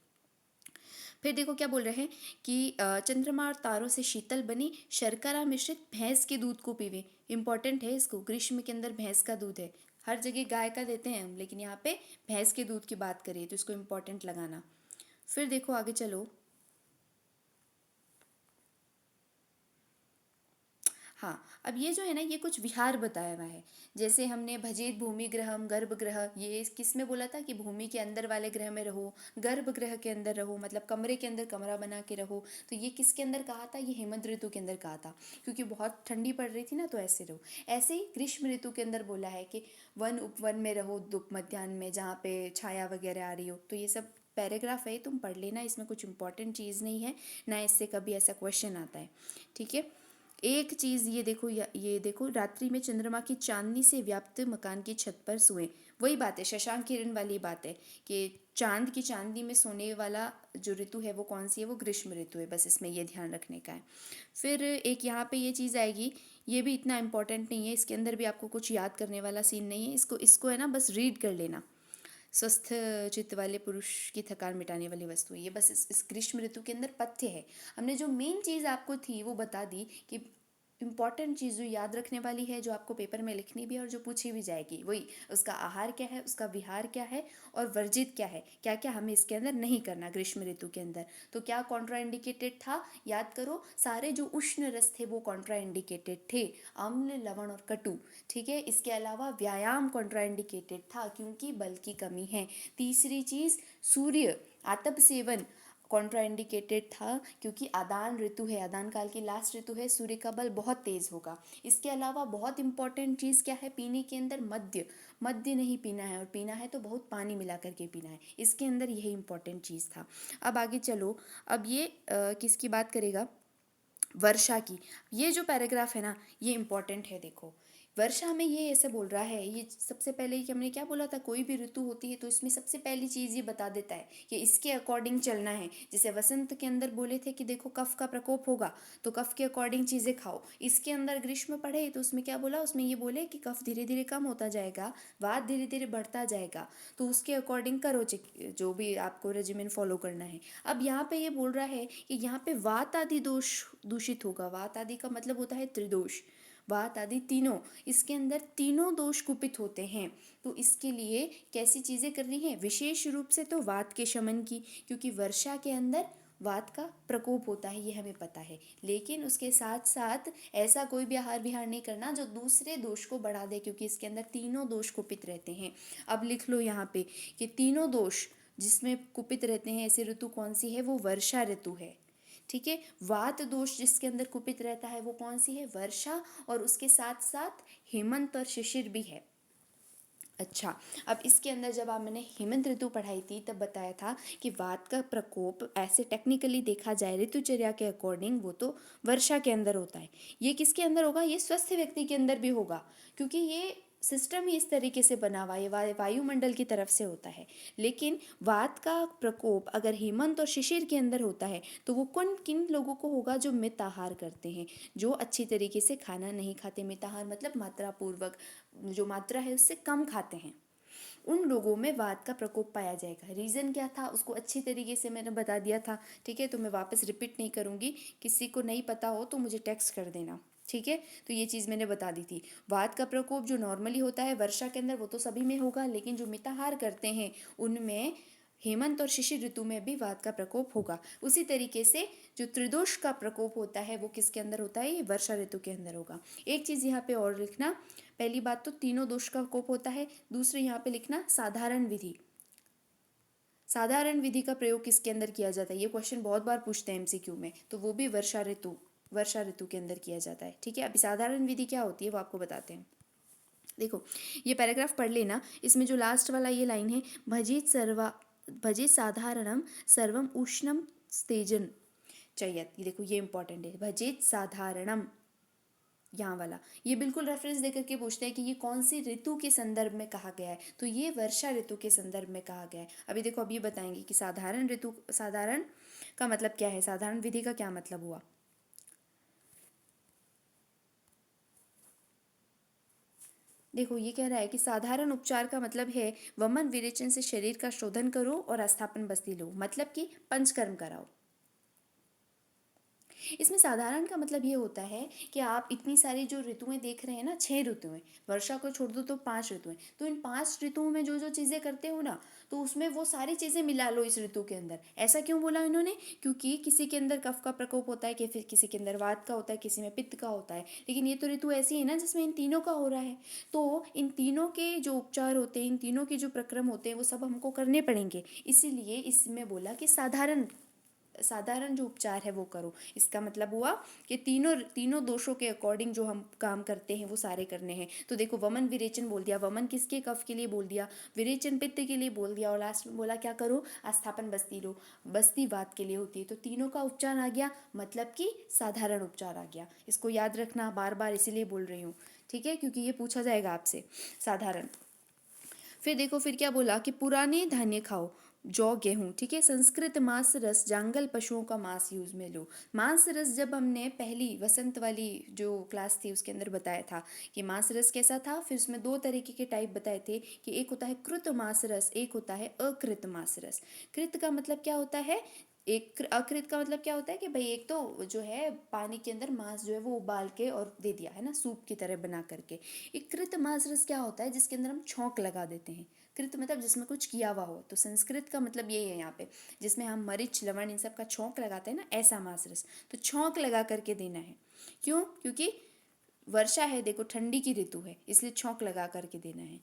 फिर देखो क्या बोल रहे हैं कि चंद्रमा और तारों से शीतल बनी शर्करा मिश्रित भैंस के दूध को पीवे। इंपॉर्टेंट है इसको, ग्रीष्म के अंदर भैंस का दूध है। हर जगह गाय का देते हैं हम, लेकिन यहाँ पे भैंस के दूध की बात करिए, तो इसको इम्पोर्टेंट लगाना। फिर देखो आगे चलो। हाँ, अब ये जो है ना, ये कुछ विहार बताया हुआ है। जैसे हमने भजेत भूमि ग्रहम गर्भगृह, ये किस में बोला था कि भूमि के अंदर वाले ग्रह में रहो, गर्भगृह के अंदर रहो, मतलब कमरे के अंदर कमरा बना के रहो। तो ये किसके अंदर कहा था, ये हेमंत ऋतु के अंदर कहा था, क्योंकि बहुत ठंडी पड़ रही थी ना, तो ऐसे रहो। ऐसे ही ग्रीष्म ऋतु के अंदर बोला है कि वन उपवन में रहो धूप मध्यान्ह में, जहाँ पे छाया वगैरह आ रही हो। तो ये सब पैराग्राफ है, तुम पढ़ लेना, इसमें कुछ इंपॉर्टेंट चीज़ नहीं है ना, इससे कभी ऐसा क्वेश्चन आता है। ठीक है, एक चीज़ ये देखो, ये देखो, रात्रि में चंद्रमा की चांदनी से व्याप्त मकान की छत पर सोए। वही बात है, शशांक किरण वाली बात है कि चांद की चांदनी में सोने वाला जो ऋतु है वो कौन सी है, वो ग्रीष्म ऋतु है। बस इसमें ये ध्यान रखने का है। फिर एक यहाँ पे ये चीज़ आएगी, ये भी इतना इंपॉर्टेंट नहीं है, इसके अंदर भी आपको कुछ याद करने वाला सीन नहीं है। इसको इसको है ना, बस रीड कर लेना। स्वस्थ चित्त वाले पुरुष की थकान मिटाने वाली वस्तु है ये। बस इस ग्रीष्म ऋतु के अंदर पथ्य है। हमने जो मेन चीज़ आपको थी वो बता दी कि इंपॉर्टेंट चीज़ जो याद रखने वाली है, जो आपको पेपर में लिखनी भी है और जो पूछी भी जाएगी, वही उसका आहार क्या है, उसका विहार क्या है, और वर्जित क्या है, क्या क्या हमें इसके अंदर नहीं करना ग्रीष्म ऋतु के अंदर। तो क्या कॉन्ट्रा इंडिकेटेड था, याद करो, सारे जो उष्ण रस थे वो कॉन्ट्रा इंडिकेटेड थे, अम्ल लवण और कटु। ठीक है, इसके अलावा व्यायाम कॉन्ट्रा इंडिकेटेड था क्योंकि बल की कमी है। तीसरी चीज़, सूर्य आतप सेवन कॉन्ट्रा इंडिकेटेड था क्योंकि आदान ऋतु है, आदान काल की लास्ट ऋतु है, सूर्य का बल बहुत तेज़ होगा। इसके अलावा बहुत इंपॉर्टेंट चीज़ क्या है, पीने के अंदर मद्य, मद्य नहीं पीना है, और पीना है तो बहुत पानी मिला करके पीना है। इसके अंदर यही इंपॉर्टेंट चीज़ था। अब आगे चलो, अब ये किसकी बात करेगा, वर्षा की। ये जो पैराग्राफ है ना, ये इंपॉर्टेंट है। देखो, वर्षा में ये ऐसे बोल रहा है, ये सबसे पहले कि हमने क्या बोला था, कोई भी ऋतु होती है तो इसमें सबसे पहली चीज़ ये बता देता है कि इसके अकॉर्डिंग चलना है। जैसे वसंत के अंदर बोले थे कि देखो कफ का प्रकोप होगा, तो कफ के अकॉर्डिंग चीज़ें खाओ। इसके अंदर ग्रीष्म पढ़े तो उसमें क्या बोला, उसमें ये बोले कि कफ धीरे धीरे कम होता जाएगा, वात धीरे धीरे बढ़ता जाएगा, तो उसके अकॉर्डिंग करो जो भी आपको रेजिमेंट फॉलो करना है। अब यहाँ पे ये बोल रहा है कि यहाँ पे वात आदि दोष दूषित होगा। वात आदि का मतलब होता है त्रिदोष, वात आदि तीनों, इसके अंदर तीनों दोष कुपित होते हैं। तो इसके लिए कैसी चीज़ें करनी है, विशेष रूप से तो वात के शमन की, क्योंकि वर्षा के अंदर वात का प्रकोप होता है, ये हमें पता है। लेकिन उसके साथ साथ ऐसा कोई भी आहार विहार नहीं करना जो दूसरे दोष को बढ़ा दे, क्योंकि इसके अंदर तीनों दोष कुपित रहते हैं। अब लिख लो यहाँ पे कि तीनों दोष जिसमें कुपित रहते हैं, ऐसी ऋतु कौन सी है, वो वर्षा ऋतु है। ठीक है, वात दोष जिसके अंदर कुपित रहता है वो कौन सी है, वर्षा, और उसके साथ साथ हेमंत और शिशिर भी है। अच्छा, अब इसके अंदर जब आप मैंने हेमंत ऋतु पढ़ाई थी तब बताया था कि वात का प्रकोप ऐसे टेक्निकली देखा जाए ऋतुचर्या के अकॉर्डिंग वो तो वर्षा के अंदर होता है। ये किसके अंदर होगा, ये स्वस्थ व्यक्ति के अंदर भी होगा, क्योंकि ये सिस्टम ही इस तरीके से बना हुआ है, वायुमंडल की तरफ से होता है। लेकिन वात का प्रकोप अगर हेमंत और शिशिर के अंदर होता है तो वो किन लोगों को होगा, जो मिताहार करते हैं, जो अच्छी तरीके से खाना नहीं खाते। मिताहार मतलब मात्रा पूर्वक, जो मात्रा है उससे कम खाते हैं, उन लोगों में वात का प्रकोप पाया जाएगा। रीज़न क्या था उसको अच्छी तरीके से मैंने बता दिया था। ठीक है, तो मैं वापस रिपीट नहीं करूँगी, किसी को नहीं पता हो तो मुझे टेक्स्ट कर देना। ठीक है, तो ये चीज़ मैंने बता दी थी। वात का प्रकोप जो नॉर्मली होता है वर्षा के अंदर वो तो सभी में होगा, लेकिन जो मिताहार करते हैं उनमें हेमंत और शिशिर ऋतु में भी वात का प्रकोप होगा। उसी तरीके से जो त्रिदोष का प्रकोप होता है वो किसके अंदर होता है, ये वर्षा ऋतु के अंदर होगा। एक चीज़ यहाँ पे और लिखना, पहली बात तो तीनों दोष का प्रकोप होता है, दूसरे यहाँ पे लिखना साधारण विधि, साधारण विधि का प्रयोग किसके अंदर किया जाता है, ये क्वेश्चन बहुत बार पूछते हैं एमसीक्यू में, तो वो भी वर्षा ऋतु के अंदर किया जाता है। ठीक है, अभी साधारण विधि क्या होती है वो आपको बताते हैं। देखो, ये पैराग्राफ पढ़ लेना, इसमें जो लास्ट वाला ये लाइन है, भजेत साधारणम सर्वम उष्णम तेजन चयत, ये देखो ये इंपॉर्टेंट है, भजेत साधारणम, यहाँ वाला ये बिल्कुल रेफरेंस देकर के पूछते हैं कि ये कौन सी ऋतु के संदर्भ में कहा गया है, तो ये वर्षा ऋतु के संदर्भ में कहा गया है। अभी देखो, अब ये बताएंगे कि साधारण का मतलब क्या है, साधारण विधि का क्या मतलब हुआ। देखो, ये कह रहा है कि साधारण उपचार का मतलब है वमन विरेचन से शरीर का शोधन करो और अस्थापन बस्ती लो, मतलब कि पंचकर्म कराओ। इसमें साधारण का मतलब ये होता है कि आप इतनी सारी जो ऋतुएं देख रहे हैं ना, 6 ऋतुएं, वर्षा को छोड़ दो तो 5 ऋतुएं, तो इन 5 ऋतुओं में जो जो चीज़ें करते हो ना, तो उसमें वो सारी चीज़ें मिला लो इस ऋतु के अंदर। ऐसा क्यों बोला इन्होंने, क्योंकि किसी के अंदर कफ का प्रकोप होता है, कि फिर किसी के अंदर वात का होता है, किसी में पित्त का होता है, लेकिन ये तो ऋतु ऐसी है ना जिसमें इन तीनों का हो रहा है। तो इन तीनों के जो उपचार होते हैं, इन तीनों के जो प्रक्रम होते हैं, वो सब हमको करने पड़ेंगे, इसीलिए इसमें बोला कि साधारण जो उपचार है वो करो। इसका मतलब हुआ कि तीनों तीनों दोषों के अकॉर्डिंग जो हम काम करते हैं वो सारे करने हैं। तो देखो, वमन विरेचन बोल दिया, वमन किसके, कफ के लिए बोल दिया, विरेचन पित्त के लिए बोल दिया, और लास्ट में बोला क्या करो, आस्थापन बस्ती लो, बस्ती वात के लिए होती है। तो तीनों का उपचार आ गया, मतलब कि साधारण उपचार आ गया। इसको याद रखना, बार बार इसीलिए बोल रही हूँ, ठीक है, क्योंकि ये पूछा जाएगा आपसे, साधारण। फिर देखो, फिर क्या बोला कि पुराने धान्य खाओ, जौ गेहूँ, ठीक है, संस्कृत मांस रस जांगल पशुओं का मांस यूज में लो। मांस रस जब हमने पहली वसंत वाली जो क्लास थी उसके अंदर बताया था कि मांस रस कैसा था, फिर उसमें 2 तरीके के टाइप बताए थे कि एक होता है कृत मांस रस, एक होता है अकृत मांस रस। कृत का मतलब क्या होता है, अकृत का मतलब क्या होता है कि भाई एक तो जो है पानी के अंदर मांस जो है वो उबाल के और दे दिया है ना, सूप की तरह बना करके। एक कृत मांस रस क्या होता है, जिसके अंदर हम छौंक लगा देते हैं। कृत मतलब जिसमें कुछ किया हुआ हो, तो संस्कृत का मतलब यही है यहाँ पे, जिसमें हम मरीच लवण इन सब का छौंक लगाते हैं ना, ऐसा मांस रस। तो छौंक लगा करके देना है, क्यों, क्योंकि वर्षा है, देखो ठंडी की ऋतु है, इसलिए छौंक लगा करके देना है।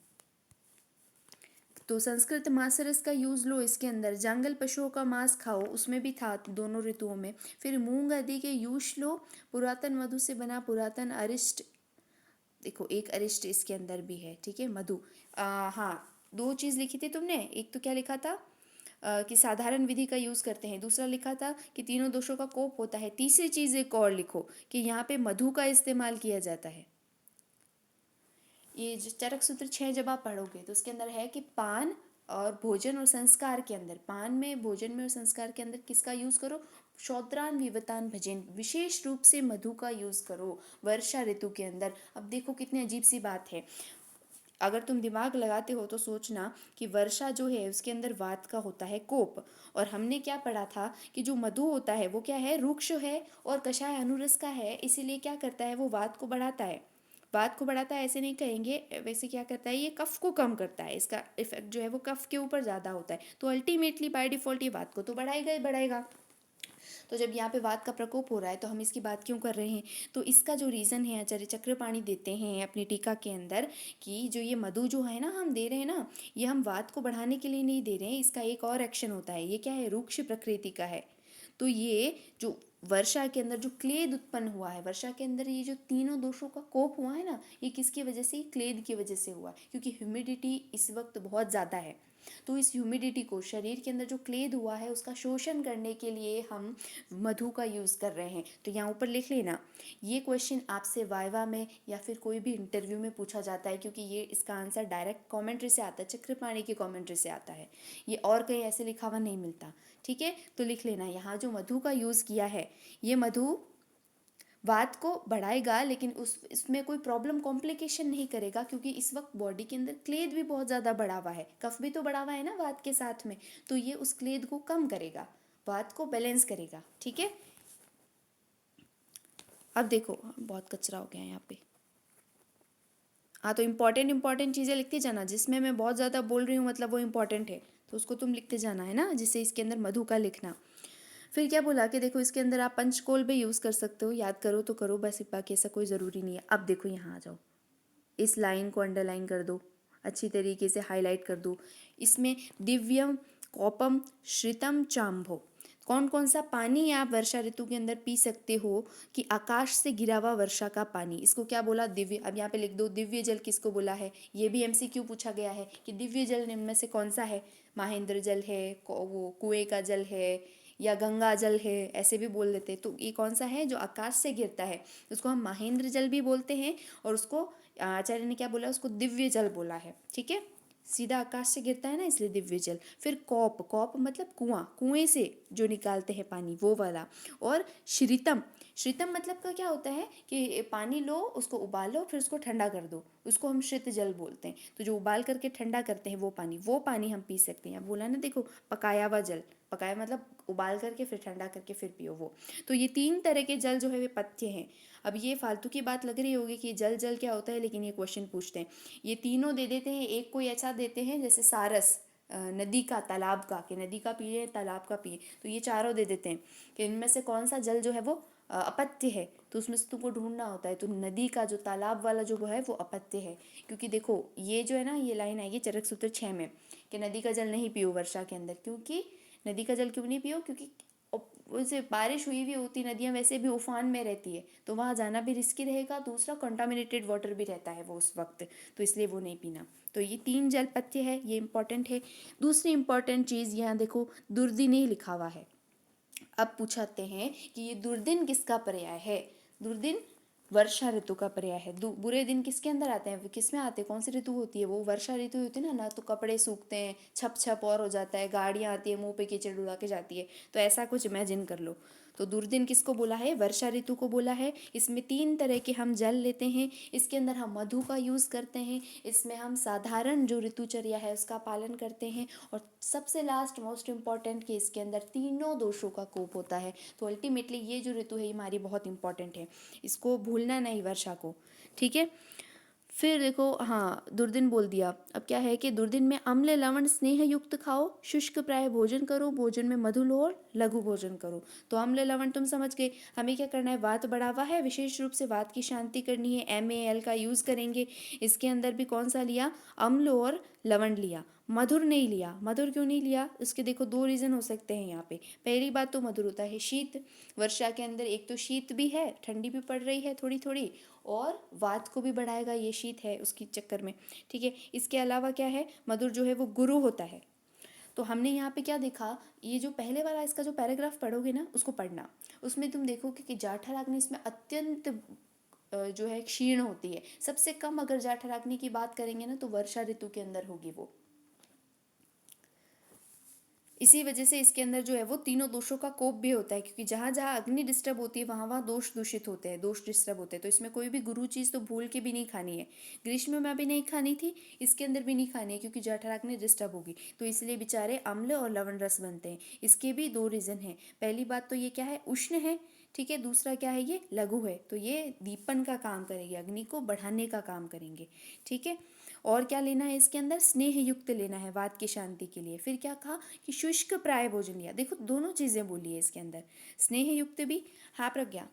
तो संस्कृत मांस रस का यूज लो इसके अंदर। जंगल पशुओं का मांस खाओ, उसमें भी था दोनों ऋतुओं में। फिर मूंग आदि के यूश लो, पुरातन मधु से बना पुरातन अरिष्ट, देखो एक अरिष्ट इसके अंदर भी है, ठीक है, मधु। हाँ, 2 चीज़ लिखी थी तुमने, एक तो क्या लिखा था, कि साधारण विधि का यूज़ करते हैं, दूसरा लिखा था कि तीनों दोषों का कोप होता है, तीसरी चीज़ एक और लिखो कि यहाँ पे मधु का इस्तेमाल किया जाता है। ये चरक सूत्र 6 जब आप पढ़ोगे तो उसके अंदर है कि पान और भोजन और संस्कार के अंदर, पान में, भोजन में और संस्कार के अंदर किसका यूज़ करो, शौद्रान विवतान भजन, विशेष रूप से मधु का यूज़ करो वर्षा ऋतु के अंदर। अब देखो कितनी अजीब सी बात है, अगर तुम दिमाग लगाते हो तो सोचना कि वर्षा जो है उसके अंदर वात का होता है कोप, और हमने क्या पढ़ा था कि जो मधु होता है वो क्या है, रुक्ष है और कषाय अनुरस का है, इसीलिए क्या करता है, वो वात को बढ़ाता है। वात को बढ़ाता है ऐसे नहीं कहेंगे, वैसे क्या करता है, ये कफ को कम करता है, इसका इफेक्ट जो है वो कफ के ऊपर ज़्यादा होता है, तो अल्टीमेटली बाय डिफ़ॉल्ट ये वात को तो बढ़ाएगा ही बढ़ाएगा। तो जब यहाँ पे वात का प्रकोप हो रहा है तो हम इसकी बात क्यों कर रहे हैं, तो इसका जो रीज़न है आचार्य चक्रपाणी देते हैं अपनी टीका के अंदर कि जो ये मधु जो है ना हम दे रहे हैं ना, ये हम वात को बढ़ाने के लिए नहीं दे रहे हैं, इसका एक और एक्शन होता है, ये क्या है, रूक्ष प्रकृति का है। तो ये जो वर्षा के अंदर जो क्लेद उत्पन्न हुआ है, वर्षा के अंदर ये जो तीनों दोषों का कोप हुआ है ना, ये किसकी वजह से, क्लेद की वजह से हुआ, क्योंकि ह्यूमिडिटी इस वक्त बहुत ज़्यादा है। तो इस ह्यूमिडिटी को, शरीर के अंदर जो क्लेद हुआ है उसका शोषण करने के लिए हम मधु का यूज़ कर रहे हैं। तो यहाँ ऊपर लिख लेना, ये क्वेश्चन आपसे वाइवा में या फिर कोई भी इंटरव्यू में पूछा जाता है, क्योंकि ये इसका आंसर डायरेक्ट कमेंट्री से आता है, चक्रपाणी की कमेंट्री से आता है, ये और कहीं ऐसे लिखा हुआ नहीं मिलता, ठीक है। तो लिख लेना, यहाँ जो मधु का यूज़ किया है, ये मधु वात को बढ़ाएगा, लेकिन उस इसमें कोई प्रॉब्लम कॉम्प्लिकेशन नहीं करेगा, क्योंकि इस वक्त बॉडी के अंदर क्लेद भी बहुत ज़्यादा बढ़ा हुआ है, कफ भी तो बढ़ा हुआ है ना वात के साथ में, तो ये उस क्लेद को कम करेगा, वात को बैलेंस करेगा, ठीक है। अब देखो बहुत कचरा हो गया है यहाँ पे। हाँ, तो इंपॉर्टेंट चीज़ें लिखते जाना, जिसमें मैं बहुत ज़्यादा बोल रही हूँ मतलब वो इंपॉर्टेंट है, तो उसको तुम लिखते जाना है ना, जिससे इसके अंदर मधु का लिखना। फिर क्या बोला कि देखो इसके अंदर आप पंचकोल भी यूज़ कर सकते हो, याद करो तो करो बस, बाकी ऐसा कोई ज़रूरी नहीं है। अब देखो यहाँ आ जाओ, इस लाइन को अंडरलाइन कर दो, अच्छी तरीके से हाईलाइट कर दो, इसमें दिव्यम कौपम, श्रितम, चाम्भो। कौन कौन सा पानी आप वर्षा ऋतु के अंदर पी सकते हो? कि आकाश से गिरा हुआ वर्षा का पानी, इसको क्या बोला? दिव्य। अब यहाँ पे लिख दो, दिव्य जल किसको बोला है? ये भी एमसीक्यू पूछा गया है कि दिव्य जल निम्न में से कौन सा है? महेंद्र जल है, वो कुएं का जल है, या गंगा जल है, ऐसे भी बोल देते हैं। तो ये कौन सा है जो आकाश से गिरता है? उसको हम महेंद्र जल भी बोलते हैं, और उसको आचार्य ने क्या बोला? उसको दिव्य जल बोला है। ठीक है, सीधा आकाश से गिरता है ना, इसलिए दिव्य जल। फिर कौप, कौप मतलब कुआं, कुएं से जो निकालते हैं पानी, वो वाला। और श्रितम, श्रितम मतलब का क्या होता है कि पानी लो, उसको उबालो, फिर उसको ठंडा कर दो, उसको हम श्रित जल बोलते हैं। तो जो उबाल करके ठंडा करते हैं वो पानी हम पी सकते हैं। अब बोला ना, देखो, पकाया हुआ जल, पकाया मतलब उबाल करके फिर ठंडा करके फिर पियो वो। तो ये 3 तरह के जल जो है वे पथ्य हैं। अब ये फालतू की बात लग रही होगी कि जल जल क्या होता है, लेकिन ये क्वेश्चन पूछते हैं। ये तीनों दे देते हैं, एक कोई ऐसा देते हैं जैसे सारस, नदी का, तालाब का, कि नदी का पिए, तालाब का पिए। तो ये चारों दे देते हैं कि इनमें से कौन सा जल जो है वो अपत्य है। तो उसमें से तुमको ढूंढना होता है। तो नदी का जो तालाब वाला जो वो है वो अपत्य है, क्योंकि देखो ये जो है ना, ये लाइन आएगी चरक सूत्र 6 में कि नदी का जल नहीं पियो वर्षा के अंदर। क्योंकि नदी का जल क्यों नहीं पियो? क्योंकि वैसे बारिश हुई भी होती, नदियाँ वैसे भी उफान में रहती है, तो वहाँ जाना भी रिस्की रहेगा। दूसरा, कंटामिनेटेड वाटर भी रहता है वो उस वक्त, तो इसलिए वो नहीं पीना। तो ये 3 जल पथ्य है, ये इंपॉर्टेंट है। दूसरी इंपॉर्टेंट चीज़ यहाँ देखो, दुर्दिनी लिखा हुआ है। अब पूछाते हैं कि ये दुर्दिन किसका पर्याय है? दुर्दिन वर्षा ऋतु का पर्याय है। बुरे दिन किसके अंदर आते हैं? वो किस में आते हैं? कौन सी ऋतु होती है? वो वर्षा ऋतु होती है ना। तो कपड़े सूखते हैं, छप छप और हो जाता है, गाड़ियाँ आती है, मुंह पे कीचड़ उड़ा के जाती है। तो ऐसा कुछ इमेजिन कर लो। तो दुर्दिन किसको बोला है? वर्षा ऋतु को बोला है। इसमें 3 तरह के हम जल लेते हैं। इसके अंदर हम मधु का यूज़ करते हैं। इसमें हम साधारण जो ऋतुचर्या है उसका पालन करते हैं। और सबसे लास्ट मोस्ट इम्पॉर्टेंट कि इसके अंदर तीनों दोषों का कोप होता है। तो अल्टीमेटली ये जो ऋतु है हमारी बहुत इंपॉर्टेंट है, इसको भूलना नहीं, वर्षा को। ठीक है, फिर देखो, हाँ, दुर्दिन बोल दिया। अब क्या है कि दुर्दिन में अम्ल लवण स्नेह युक्त खाओ, शुष्क प्राय भोजन करो, भोजन में मधु लो और लघु भोजन करो। तो अम्ल लवण तुम समझ गए। हमें क्या करना है? वात बढ़ावा है, विशेष रूप से वात की शांति करनी है, MAL का यूज़ करेंगे। इसके अंदर भी कौन सा लिया? अम्ल और लवण लिया, मधुर नहीं लिया। मधुर क्यों नहीं लिया? उसके देखो 2 रीज़न हो सकते हैं यहाँ पे। पहली बात तो मधुर होता है शीत, वर्षा के अंदर एक तो शीत भी है, ठंडी भी पड़ रही है थोड़ी थोड़ी, और वात को भी बढ़ाएगा ये शीत है उसकी चक्कर में। ठीक है, इसके अलावा क्या है? मधुर जो है वो गुरु होता है। तो हमने यहाँ पे क्या देखा? ये जो पहले वाला इसका जो पैराग्राफ पढ़ोगे ना, उसको पढ़ना। उसमें तुम देखोगे कि जाठराग्नि इसमें अत्यंत जो है क्षीण होती है। सबसे कम अगर जाठराग्नि की बात करेंगे ना, तो वर्षा ऋतु के अंदर होगी वो। इसी वजह से इसके अंदर जो है वो तीनों दोषों का कोप भी होता है, क्योंकि जहाँ जहाँ अग्नि डिस्टर्ब होती है वहाँ वहाँ दोष दूषित होते हैं, दोष डिस्टर्ब होते हैं। तो इसमें कोई भी गुरु चीज़ तो भूल के भी नहीं खानी है। ग्रीष्म में भी नहीं खानी थी, इसके अंदर भी नहीं खानी है, क्योंकि जठराग्नि डिस्टर्ब होगी। तो इसलिए बेचारे अम्ल और लवण रस बनते हैं। इसके भी 2 रीज़न हैं। पहली बात तो ये क्या है? उष्ण है। ठीक है, दूसरा क्या है? ये लघु है, तो ये दीपन का काम करेंगे, अग्नि को बढ़ाने का काम करेंगे। ठीक है, और क्या लेना है? इसके अंदर स्नेह युक्त लेना है वात की शांति के लिए। फिर क्या कहा कि शुष्क प्राय भोजन लिया। देखो दोनों चीज़ें बोली है इसके अंदर, स्नेह युक्त भी। हाँ प्रज्ञा।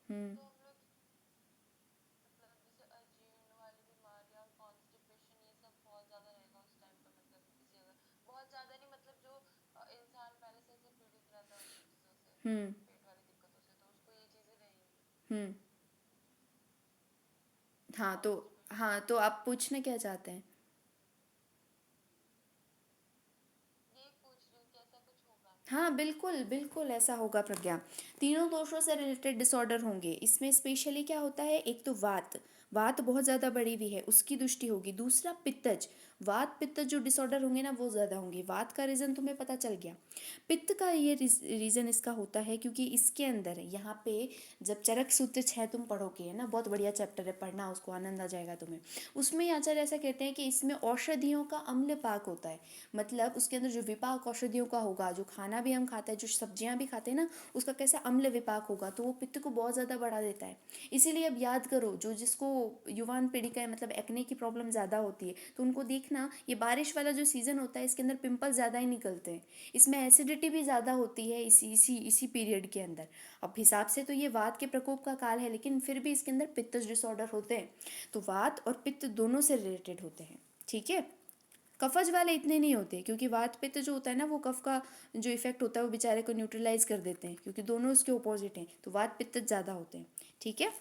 हम्म। हम्म। हम्म। हाँ तो, हाँ तो आप पूछना क्या चाहते हैं? हाँ बिल्कुल बिल्कुल ऐसा होगा प्रज्ञा। तीनों दोषों से रिलेटेड डिसऑर्डर होंगे इसमें। स्पेशली क्या होता है? एक तो वात, वात बहुत ज़्यादा बड़ी हुई है, उसकी दृष्टि होगी। दूसरा पित्तज, वात पित्तज जो डिसऑर्डर होंगे ना वो ज़्यादा होंगे। वात का रीज़न तुम्हें पता चल गया। पित्त का ये रीज़न इसका होता है क्योंकि इसके अंदर यहाँ पे जब चरक सूत्र 6 तुम पढ़ोगे, है ना, बहुत बढ़िया चैप्टर है, पढ़ना उसको, आनंद आ जाएगा तुम्हें। उसमें आचार्य ऐसा कहते हैं कि इसमें औषधियों का अम्ल पाक होता है। मतलब उसके अंदर जो विपाक औषधियों का होगा, जो खाना भी हम खाते हैं, जो सब्जियां भी खाते हैं ना, उसका कैसा अम्ल विपाक होगा, तो वो पित्त को बहुत ज़्यादा बढ़ा देता है। इसीलिए अब याद करो, जो जिसको युवान पीढ़ी का है, मतलब एक्ने की प्रॉब्लम ज़्यादा होती है, तो उनको देख देखना ये बारिश वाला जो सीज़न होता है इसके अंदर पिंपल ज़्यादा ही निकलते हैं, इसमें एसिडिटी भी ज़्यादा होती है इसी पीरियड के अंदर। अब हिसाब से तो ये वात के प्रकोप का काल है, लेकिन फिर भी इसके अंदर पित्तज डिसऑर्डर होते हैं, तो वात और पित्त दोनों से रिलेटेड होते हैं। ठीक है, कफज वाले इतने नहीं होते, क्योंकि वात पित्त जो होता है ना वो कफ का जो इफेक्ट होता है वो बेचारे को न्यूट्रलाइज कर देते हैं, क्योंकि दोनों उसके ऑपोजिट हैं, तो वात पित्त ज़्यादा होते हैं। ठीक है।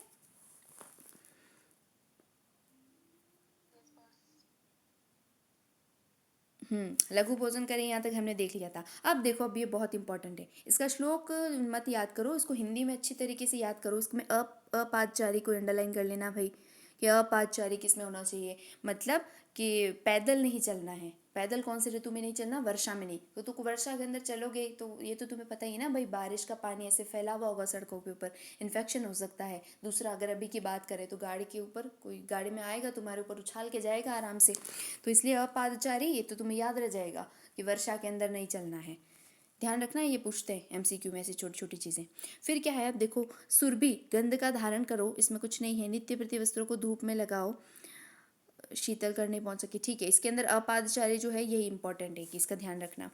लघु भोजन करें यहाँ तक हमने देख लिया था। अब देखो, अब ये बहुत इंपॉर्टेंट है, इसका श्लोक मत याद करो, इसको हिंदी में अच्छी तरीके से याद करो। इसमें अपादचारी को अंडरलाइन कर लेना भाई, कि अपादचारी किस में होना चाहिए, मतलब कि पैदल नहीं चलना है। पैदल कौन से ऋतु में नहीं चलना, वर्षा में नहीं। तो तुम वर्षा के अंदर चलोगे तो ये तो तुम्हें पता ही ना भाई, बारिश का पानी ऐसे फैला हुआ होगा सड़कों के ऊपर, इन्फेक्शन हो सकता है। दूसरा, अगर अभी की बात करें तो गाड़ी के ऊपर कोई गाड़ी में आएगा तुम्हारे ऊपर उछाल के जाएगा आराम से, तो इसलिए अपादचारी ये तो तुम्हें याद रह जाएगा कि वर्षा के अंदर नहीं चलना है। ध्यान रखना, ये पूछते हैं एमसीक्यू में ऐसी छोटी छोटी चीज़ें। फिर क्या है, अब देखो, सुरभि गंध का धारण करो, इसमें कुछ नहीं है। नित्य प्रति वस्त्रों को धूप में लगाओ, शीतल करने पहुंच सके। ठीक है, इसके अंदर अपादचारी जो है यही इंपॉर्टेंट है कि इसका ध्यान रखना।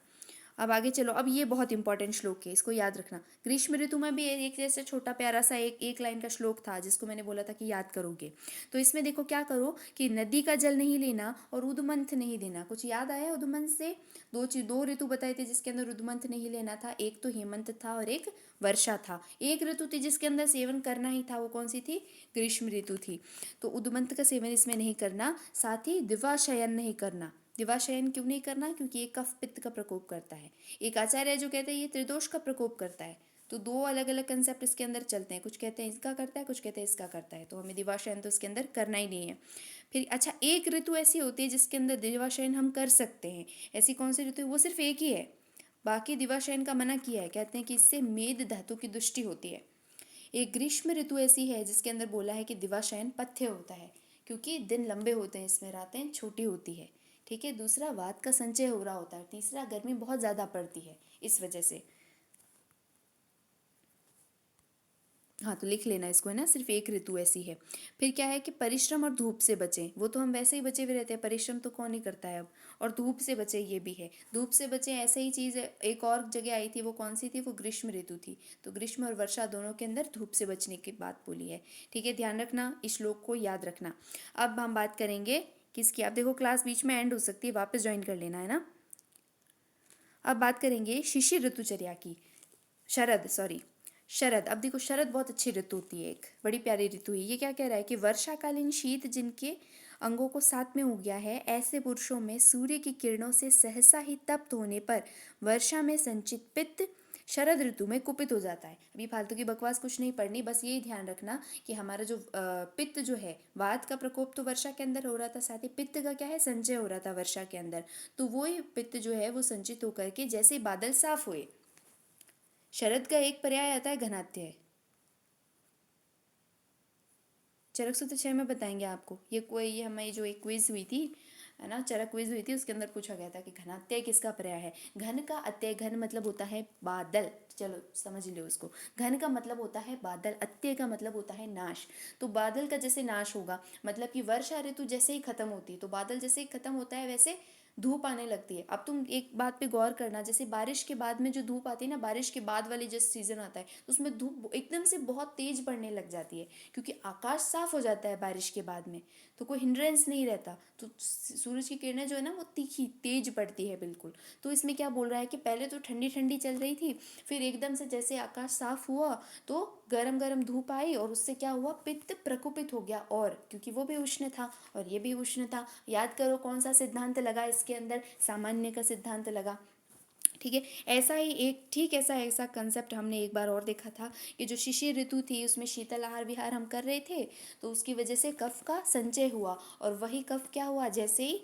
अब आगे चलो, अब ये बहुत इंपॉर्टेंट श्लोक है, इसको याद रखना। ग्रीष्म ऋतु में भी एक जैसे छोटा प्यारा सा एक लाइन का श्लोक था जिसको मैंने बोला था कि याद करोगे। तो इसमें देखो क्या करो कि नदी का जल नहीं लेना और उदमंथ नहीं देना। कुछ याद आया उदमंथ से? दो ऋतु बताए थे जिसके अंदर उदमंथ नहीं लेना था, एक तो हेमंत था और एक वर्षा था। एक ऋतु थी जिसके अंदर सेवन करना ही था, वो कौन सी थी? ग्रीष्म ऋतु थी। तो उदमंथ का सेवन इसमें नहीं करना, साथ ही दिवाशयन नहीं करना। दिवाशयन क्यों नहीं करना? क्योंकि ये कफ पित्त का प्रकोप करता है। एक आचार्य है जो कहते हैं ये त्रिदोष का प्रकोप करता है। तो दो अलग अलग कंसेप्ट इसके अंदर चलते हैं, कुछ कहते हैं इसका करता है, कुछ कहते हैं इसका करता है, तो हमें दिवाशयन तो इसके अंदर करना ही नहीं है। फिर अच्छा, एक ऋतु ऐसी होती है जिसके अंदर दिवाशयन हम कर सकते हैं। ऐसी कौन सी ऋतु है? वो सिर्फ एक ही है, बाकी दिवाशयन का मना किया है। कहते हैं कि इससे मेद धातु की दृष्टि होती है। एक ग्रीष्म ऋतु ऐसी है जिसके अंदर बोला है कि दिवाशयन पथ्य होता है, क्योंकि दिन लंबे होते हैं, इसमें रातें छोटी होती है। ठीक है, दूसरा वात का संचय हो रहा होता है, तीसरा गर्मी बहुत ज़्यादा पड़ती है इस वजह से। हाँ, तो लिख लेना इसको, है ना, सिर्फ एक ऋतु ऐसी है। फिर क्या है कि परिश्रम और धूप से बचें, वो तो हम वैसे ही बचे हुए रहते हैं, परिश्रम तो कौन ही करता है अब। और धूप से बचे, ये भी है, धूप से बचें। ऐसे ही चीज़ एक और जगह आई थी, वो कौन सी थी? वो ग्रीष्म ऋतु थी। तो ग्रीष्म और वर्षा दोनों के अंदर धूप से बचने की बात बोली है। ठीक है, ध्यान रखना, इस श्लोक को याद रखना। अब हम बात करेंगे किसकी? आप देखो, क्लास बीच में एंड हो सकती है, वापस ज्वाइन कर लेना, है ना। अब बात करेंगे शिशिर ऋतुचर्या की। शरद, सॉरी, शरद। अब देखो, शरद बहुत अच्छी ऋतु होती है, एक बड़ी प्यारी ऋतु है। ये क्या कह रहा है कि वर्षाकालीन शीत जिनके अंगों को साथ में हो गया है, ऐसे पुरुषों में सूर्य की किरणों से सहसा ही तप्त होने पर वर्षा में संचित पित्त शरद ऋतु में कुपित हो जाता है। अभी फालतू की बकवास कुछ नहीं पढ़नी, बस यही ध्यान रखना कि हमारा जो पित्त जो है, वात का प्रकोप तो वर्षा के अंदर हो रहा था, साथ ही पित्त का क्या है, संचय हो रहा था वर्षा के अंदर। तो वो ही पित्त जो है वो संचित होकर के जैसे ही बादल साफ हुए, शरद का एक पर्याय आता है घनात्य। चरक सूत्र 6 में बताएंगे आपको। ये हमें जो एक क्विज हुई थी, है ना, चरक क्विज हुई थी, उसके अंदर पूछा गया था कि घनात्य किसका पर्याय है। घन का अत्यय, घन मतलब होता है बादल, चलो समझ लो उसको। घन का मतलब होता है बादल, अत्यय का मतलब होता है नाश। तो बादल का जैसे नाश होगा, मतलब कि वर्षा ऋतु जैसे ही खत्म होती है, तो बादल जैसे ही खत्म होता है वैसे धूप आने लगती है। अब तुम एक बात पे गौर करना, जैसे बारिश के बाद में जो धूप आती है ना, बारिश के बाद वाली जिस सीजन आता है, तो उसमें धूप एकदम से बहुत तेज पड़ने लग जाती है, क्योंकि आकाश साफ हो जाता है बारिश के बाद में, तो कोई हिंड्रेंस नहीं रहता। तो सूरज की किरणें जो है ना वो तीखी तेज पड़ती है बिल्कुल। तो इसमें क्या बोल रहा है कि पहले तो ठंडी ठंडी चल रही थी, फिर एकदम से जैसे आकाश साफ हुआ तो गरम गरम धूप आई, और उससे क्या हुआ, पित्त प्रकोपित हो गया, और क्योंकि वो भी उष्ण था और ये भी उष्ण था। याद करो कौन सा सिद्धांत लगा इसके अंदर, सामान्य का सिद्धांत लगा। ठीक है, ऐसा ही एक ठीक ऐसा कंसेप्ट हमने एक बार और देखा था कि जो शिशिर ऋतु थी उसमें शीतल आहार विहार हम कर रहे थे, तो उसकी वजह से कफ का संचय हुआ, और वही कफ क्या हुआ, जैसे ही